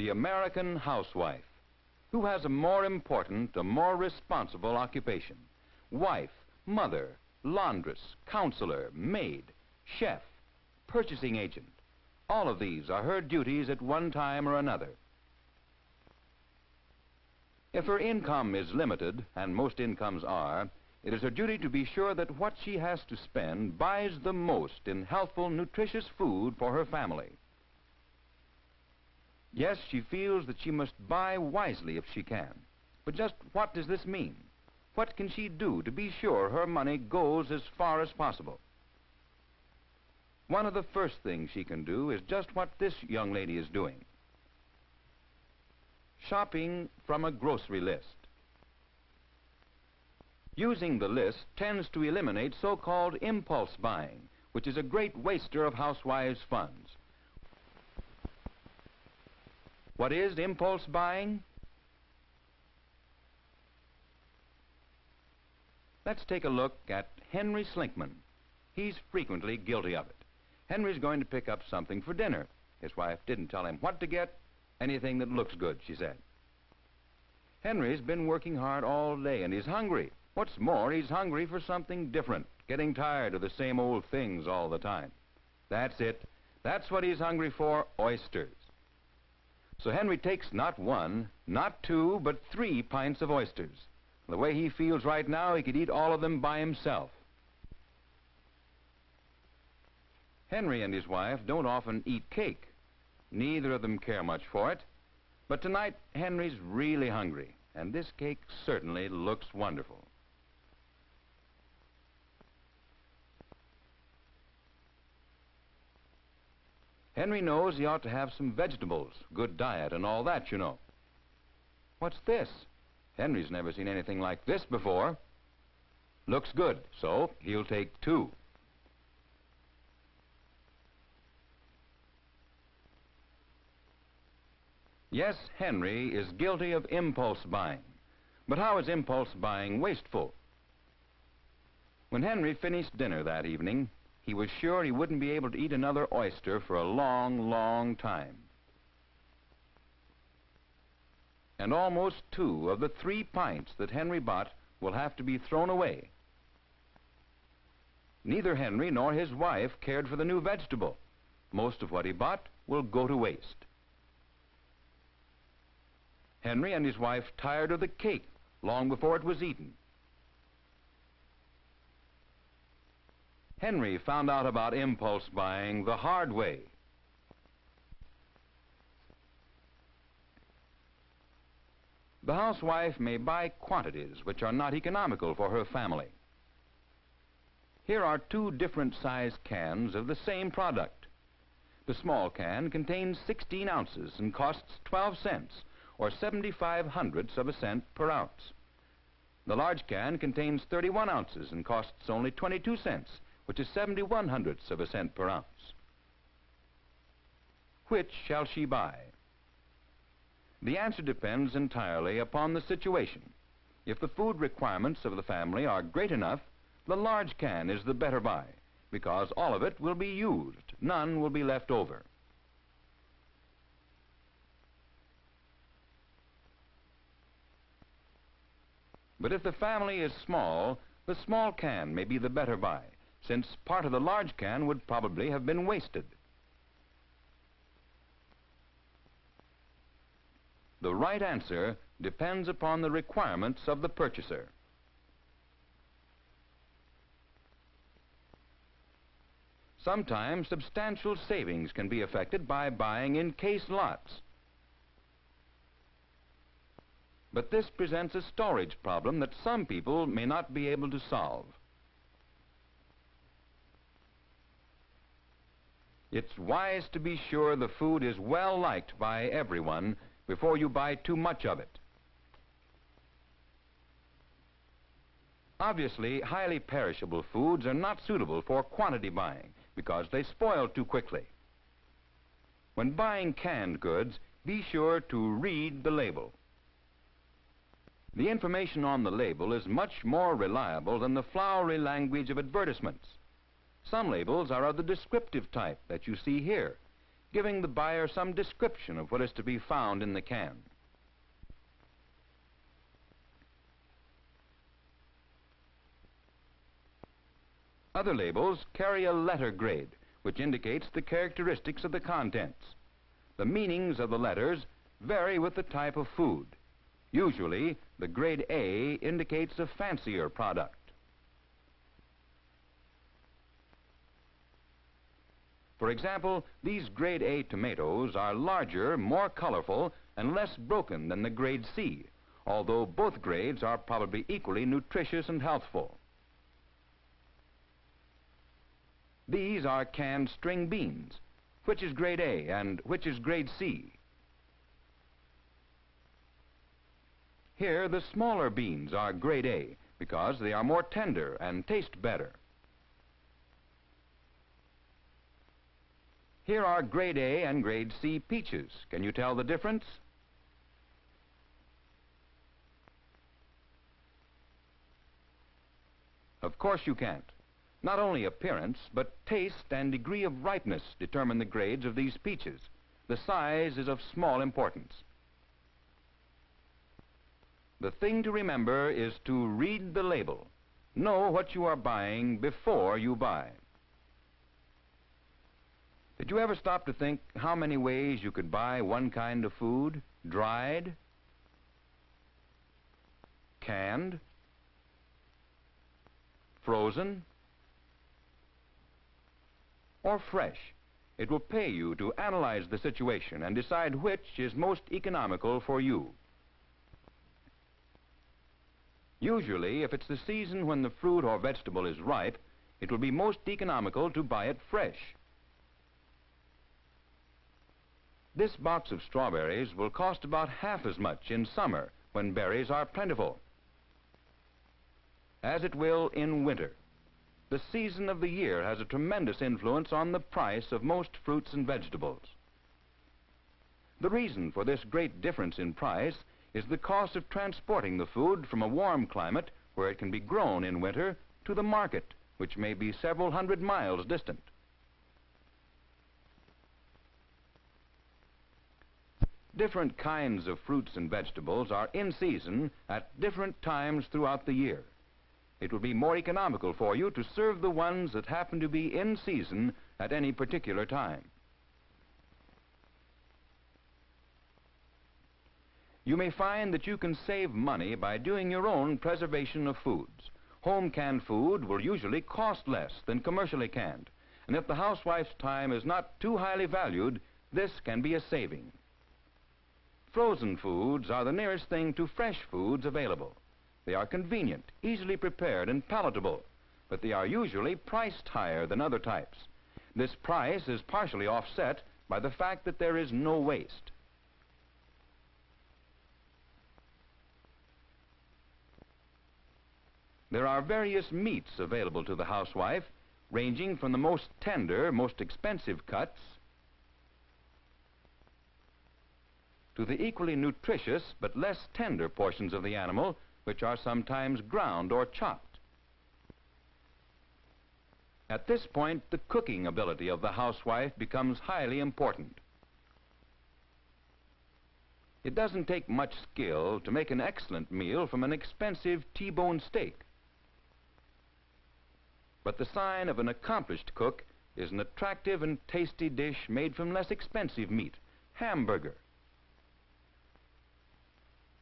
the American housewife. Who has a more important, a more responsible occupation? Wife, mother, laundress, counselor, maid, chef, purchasing agent. All of these are her duties at one time or another. If her income is limited, and most incomes are, it is her duty to be sure that what she has to spend buys the most in healthful, nutritious food for her family. Yes, she feels that she must buy wisely if she can. But just what does this mean? What can she do to be sure her money goes as far as possible? One of the first things she can do is just what this young lady is doing. Shopping from a grocery list. Using the list tends to eliminate so-called impulse buying, which is a great waster of housewives' funds. What is impulse buying? Let's take a look at Henry Slinkman. He's frequently guilty of it. Henry's going to pick up something for dinner. His wife didn't tell him what to get. Anything that looks good, she said. Henry's been working hard all day and he's hungry. What's more, he's hungry for something different, getting tired of the same old things all the time. That's it. That's what he's hungry for, oysters. So Henry takes not one, not two, but 3 pints of oysters. The way he feels right now, he could eat all of them by himself. Henry and his wife don't often eat cake. Neither of them care much for it. But tonight, Henry's really hungry, and this cake certainly looks wonderful. Henry knows he ought to have some vegetables, good diet, and all that, you know. What's this? Henry's never seen anything like this before. Looks good, so he'll take 2. Yes, Henry is guilty of impulse buying. But how is impulse buying wasteful? When Henry finished dinner that evening, he was sure he wouldn't be able to eat another oyster for a long, long time. And almost 2 of the 3 pints that Henry bought will have to be thrown away. Neither Henry nor his wife cared for the new vegetable. Most of what he bought will go to waste. Henry and his wife tired of the cake long before it was eaten. Henry found out about impulse buying the hard way. The housewife may buy quantities which are not economical for her family. Here are 2 different size cans of the same product. The small can contains 16 ounces and costs 12 cents, or 75/100ths of a cent per ounce. The large can contains 31 ounces and costs only 22 cents, which is 71/100ths of a cent per ounce. Which shall she buy? The answer depends entirely upon the situation. If the food requirements of the family are great enough, the large can is the better buy, because all of it will be used. None will be left over. But if the family is small, the small can may be the better buy, since part of the large can would probably have been wasted. The right answer depends upon the requirements of the purchaser. Sometimes substantial savings can be effected by buying in case lots. But this presents a storage problem that some people may not be able to solve. It's wise to be sure the food is well liked by everyone before you buy too much of it. Obviously, highly perishable foods are not suitable for quantity buying because they spoil too quickly. When buying canned goods, be sure to read the label. The information on the label is much more reliable than the flowery language of advertisements. Some labels are of the descriptive type that you see here. giving the buyer some description of what is to be found in the can. Other labels carry a letter grade, which indicates the characteristics of the contents. The meanings of the letters vary with the type of food. Usually, the grade A indicates a fancier product. For example, these grade A tomatoes are larger, more colorful, and less broken than the grade C, although both grades are probably equally nutritious and healthful. These are canned string beans. Which is grade A and which is grade C? Here, the smaller beans are grade A because they are more tender and taste better. Here are grade A and grade C peaches. Can you tell the difference? Of course you can't. Not only appearance, but taste and degree of ripeness determine the grades of these peaches. The size is of small importance. The thing to remember is to read the label. Know what you are buying before you buy. Did you ever stop to think how many ways you could buy one kind of food? Dried, canned, frozen, or fresh. It will pay you to analyze the situation and decide which is most economical for you. Usually, if it's the season when the fruit or vegetable is ripe, it will be most economical to buy it fresh. This box of strawberries will cost about half as much in summer when berries are plentiful, as it will in winter. The season of the year has a tremendous influence on the price of most fruits and vegetables. The reason for this great difference in price is the cost of transporting the food from a warm climate where it can be grown in winter to the market, which may be several hundred miles distant. Different kinds of fruits and vegetables are in season at different times throughout the year. It will be more economical for you to serve the ones that happen to be in season at any particular time. You may find that you can save money by doing your own preservation of foods. Home canned food will usually cost less than commercially canned, and if the housewife's time is not too highly valued, this can be a saving. Frozen foods are the nearest thing to fresh foods available. They are convenient, easily prepared, and palatable, but they are usually priced higher than other types. This price is partially offset by the fact that there is no waste. There are various meats available to the housewife, ranging from the most tender, most expensive cuts to the equally nutritious but less tender portions of the animal, which are sometimes ground or chopped. At this point, the cooking ability of the housewife becomes highly important. It doesn't take much skill to make an excellent meal from an expensive T-bone steak. But the sign of an accomplished cook is an attractive and tasty dish made from less expensive meat: hamburger,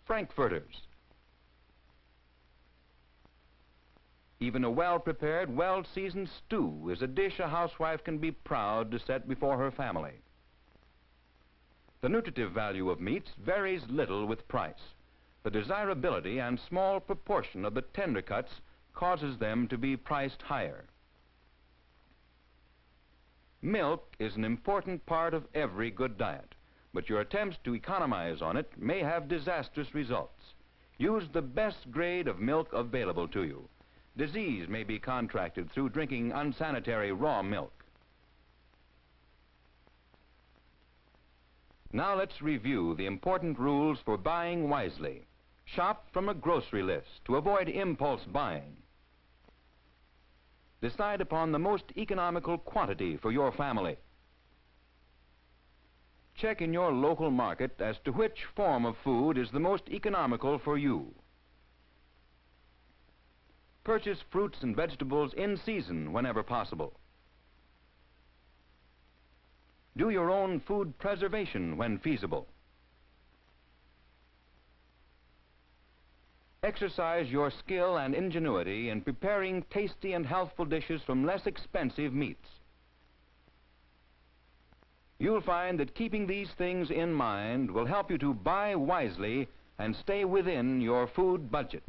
frankfurters. Even a well-prepared, well-seasoned stew is a dish a housewife can be proud to set before her family. The nutritive value of meats varies little with price. The desirability and small proportion of the tender cuts causes them to be priced higher. Milk is an important part of every good diet, but your attempts to economize on it may have disastrous results. Use the best grade of milk available to you. Disease may be contracted through drinking unsanitary raw milk. Now let's review the important rules for buying wisely. Shop from a grocery list to avoid impulse buying. Decide upon the most economical quantity for your family. check in your local market as to which form of food is the most economical for you. Purchase fruits and vegetables in season whenever possible. Do your own food preservation when feasible. Exercise your skill and ingenuity in preparing tasty and healthful dishes from less expensive meats. You'll find that keeping these things in mind will help you to buy wisely and stay within your food budget.